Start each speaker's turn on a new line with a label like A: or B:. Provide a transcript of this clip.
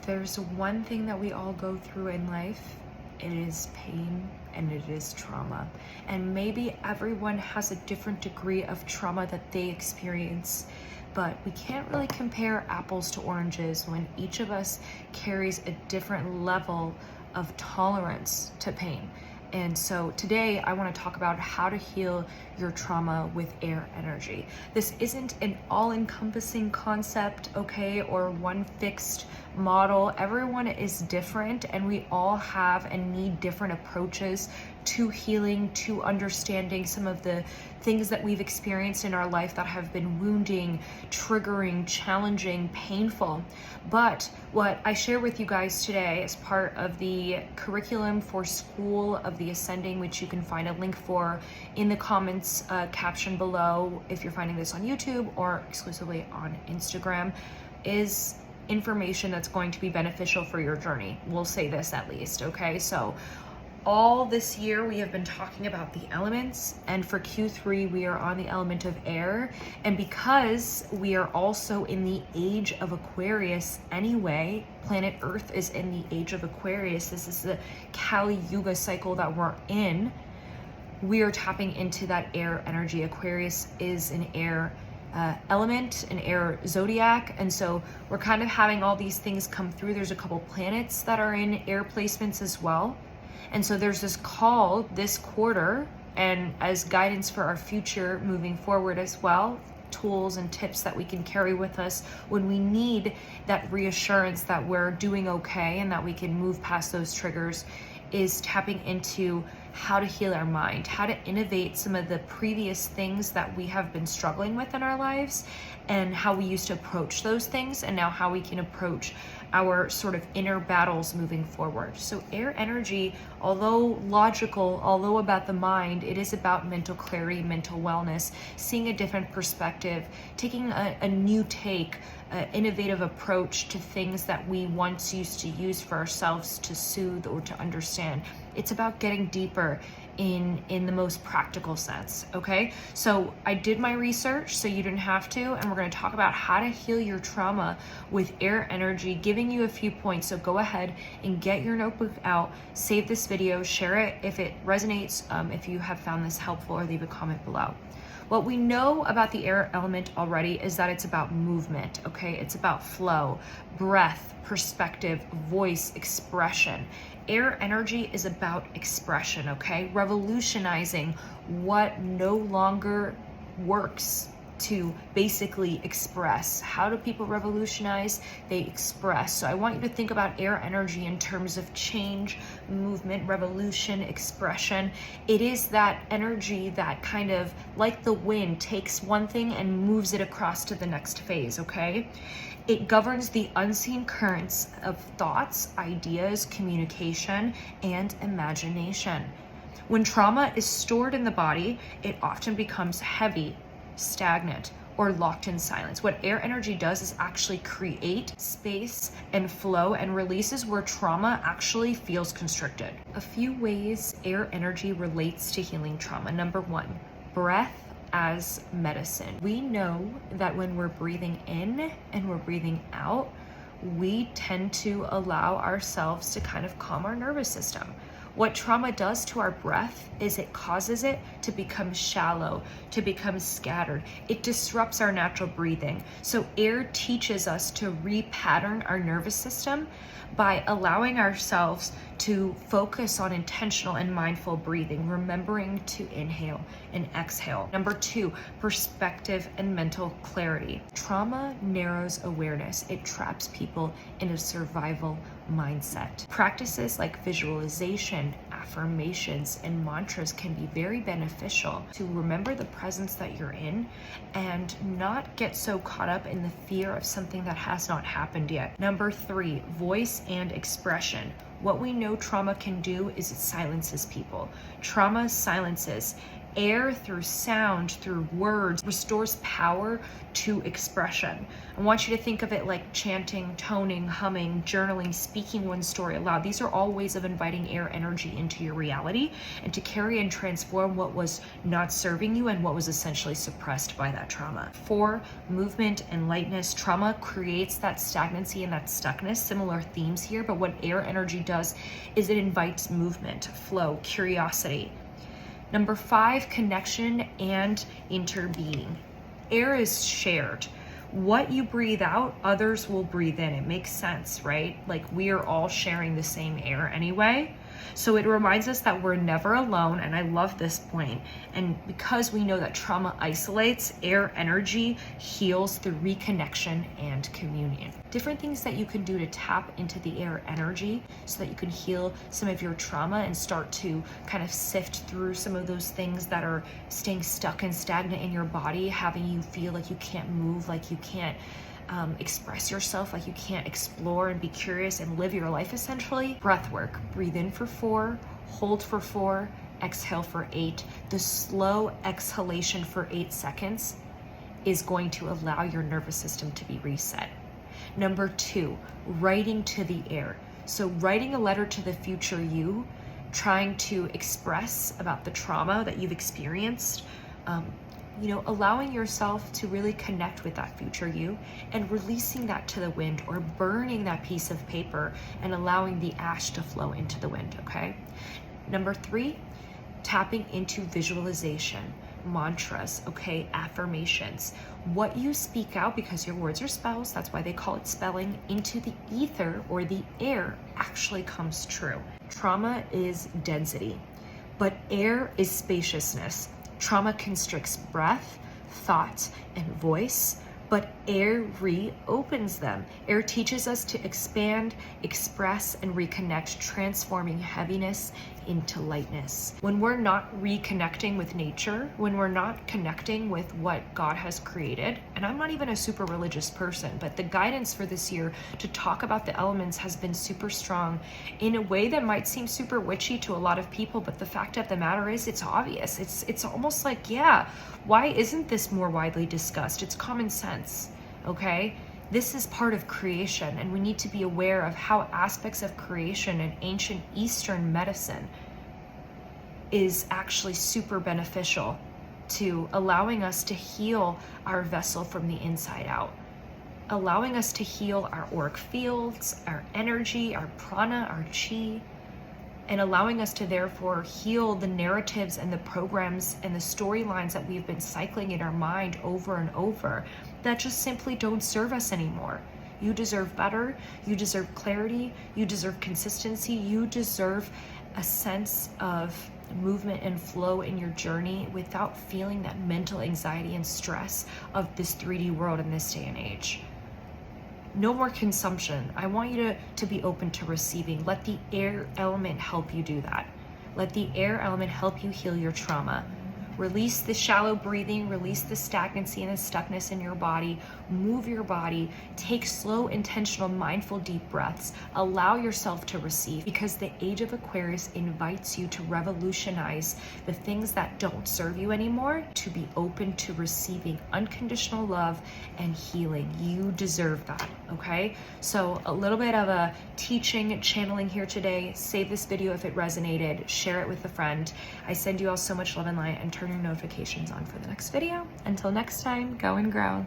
A: there's one thing that we all go through in life, it is pain and it is trauma. And maybe everyone has a different degree of trauma that they experience, but we can't really compare apples to oranges when each of us carries a different level of tolerance to pain. And so today I want to talk about how to heal your trauma with air energy. This isn't an all-encompassing concept, okay, or one fixed model. Everyone is different and we all have and need different approaches to healing, to understanding some of the things that we've experienced in our life that have been wounding, triggering, challenging, painful. But what I share with you guys today as part of the curriculum for School of the Ascending, which you can find a link for in the comments caption below if you're finding this on YouTube or exclusively on Instagram, is information that's going to be beneficial for your journey. We'll say this at least, okay? So all this year we have been talking about the elements, and for Q3 we are on the element of air. And because we are also in the age of Aquarius anyway, planet Earth is in the age of Aquarius, this is the Kali Yuga cycle that we're in, we are tapping into that air energy. Aquarius is an air element, an air zodiac, and so we're kind of having all these things come through. There's a couple planets that are in air placements as well. And so there's this call this quarter, and as guidance for our future moving forward as well, tools and tips that we can carry with us when we need that reassurance that we're doing okay and that we can move past those triggers, is tapping into how to heal our mind, how to innovate some of the previous things that we have been struggling with in our lives, and how we used to approach those things, and now how we can approach our sort of inner battles moving forward. So air energy, although logical, although about the mind, it is about mental clarity, mental wellness, seeing a different perspective, taking a new take, innovative approach to things that we once used to use for ourselves to soothe or to understand. It's about getting deeper in the most practical sense, okay? So I did my research so you didn't have to, and we're going to talk about how to heal your trauma with air energy, giving you a few points. So go ahead and get your notebook out, save this video, share it if it resonates, if you have found this helpful, or leave a comment below. What we know about the air element already is that it's about movement, okay? It's about flow, breath, perspective, voice, expression. Air energy is about expression, okay? Revolutionizing what no longer works to basically express. How do people revolutionize? They express. So I want you to think about air energy in terms of change, movement, revolution, expression. It is that energy that kind of, like the wind, takes one thing and moves it across to the next phase, okay? It governs the unseen currents of thoughts, ideas, communication, and imagination. When trauma is stored in the body, it often becomes heavy, stagnant, or locked in silence. What air energy does is actually create space and flow and releases where trauma actually feels constricted. A few ways air energy relates to healing trauma. Number one, breath as medicine. We know that when we're breathing in and we're breathing out, we tend to allow ourselves to kind of calm our nervous system. What trauma does to our breath is it causes it to become shallow, to become scattered. It disrupts our natural breathing. So air teaches us to repattern our nervous system by allowing ourselves to focus on intentional and mindful breathing, remembering to inhale and exhale. Number two, perspective and mental clarity. Trauma narrows awareness. It traps people in a survival mindset. Practices like visualization, affirmations, and mantras can be very beneficial to remember the presence that you're in and not get so caught up in the fear of something that has not happened yet. Number three, voice and expression. What we know trauma can do is it silences people. Trauma silences. Air through sound, through words, restores power to expression. I want you to think of it like chanting, toning, humming, journaling, speaking one story aloud. These are all ways of inviting air energy into your reality and to carry and transform what was not serving you and what was essentially suppressed by that trauma. 4, movement and lightness. Trauma creates that stagnancy and that stuckness, similar themes here, but what air energy does is it invites movement, flow, curiosity. Number 5, connection and interbeing. Air is shared. What you breathe out, others will breathe in. It makes sense, right? Like we are all sharing the same air anyway. So it reminds us that we're never alone, and I love this point. And because we know that trauma isolates, air energy heals through reconnection and communion. Different things that you can do to tap into the air energy so that you can heal some of your trauma and start to kind of sift through some of those things that are staying stuck and stagnant in your body, having you feel like you can't move, like you can't express yourself, like you can't explore and be curious and live your life essentially. Breath work. Breathe in for 4, hold for 4, exhale for 8. The slow exhalation for 8 seconds is going to allow your nervous system to be reset. Number 2, writing to the air. So writing a letter to the future you, trying to express about the trauma that you've experienced, allowing yourself to really connect with that future you and releasing that to the wind, or burning that piece of paper and allowing the ash to flow into the wind, okay? Number 3, tapping into visualization, mantras, okay, affirmations. What you speak out, because your words are spells, that's why they call it spelling, into the ether or the air actually comes true. Trauma is density, but air is spaciousness. Trauma constricts breath, thought, and voice, but air reopens them. Air teaches us to expand, express, and reconnect, transforming heaviness into lightness. When we're not reconnecting with nature, when we're not connecting with what God has created, and I'm not even a super religious person, but the guidance for this year to talk about the elements has been super strong in a way that might seem super witchy to a lot of people, but the fact of the matter is it's obvious. It's almost like, yeah, why isn't this more widely discussed? It's common sense, okay? This is part of creation, and we need to be aware of how aspects of creation and ancient Eastern medicine is actually super beneficial to allowing us to heal our vessel from the inside out, allowing us to heal our auric fields, our energy, our prana, our chi, and allowing us to therefore heal the narratives and the programs and the storylines that we've been cycling in our mind over and over that just simply don't serve us anymore. You deserve better. You deserve clarity. You deserve consistency. You deserve a sense of movement and flow in your journey without feeling that mental anxiety and stress of this 3D world in this day and age. No more consumption. I want you to be open to receiving. Let the air element help you do that. Let the air element help you heal your trauma. Release the shallow breathing, release the stagnancy and the stuckness in your body, move your body, take slow, intentional, mindful, deep breaths, allow yourself to receive, because the age of Aquarius invites you to revolutionize the things that don't serve you anymore, to be open to receiving unconditional love and healing. You deserve that, okay? So a little bit of a teaching, channeling here today. Save this video if it resonated, share it with a friend. I send you all so much love and light, and turn your notifications on for the next video. Until next time, go and grow.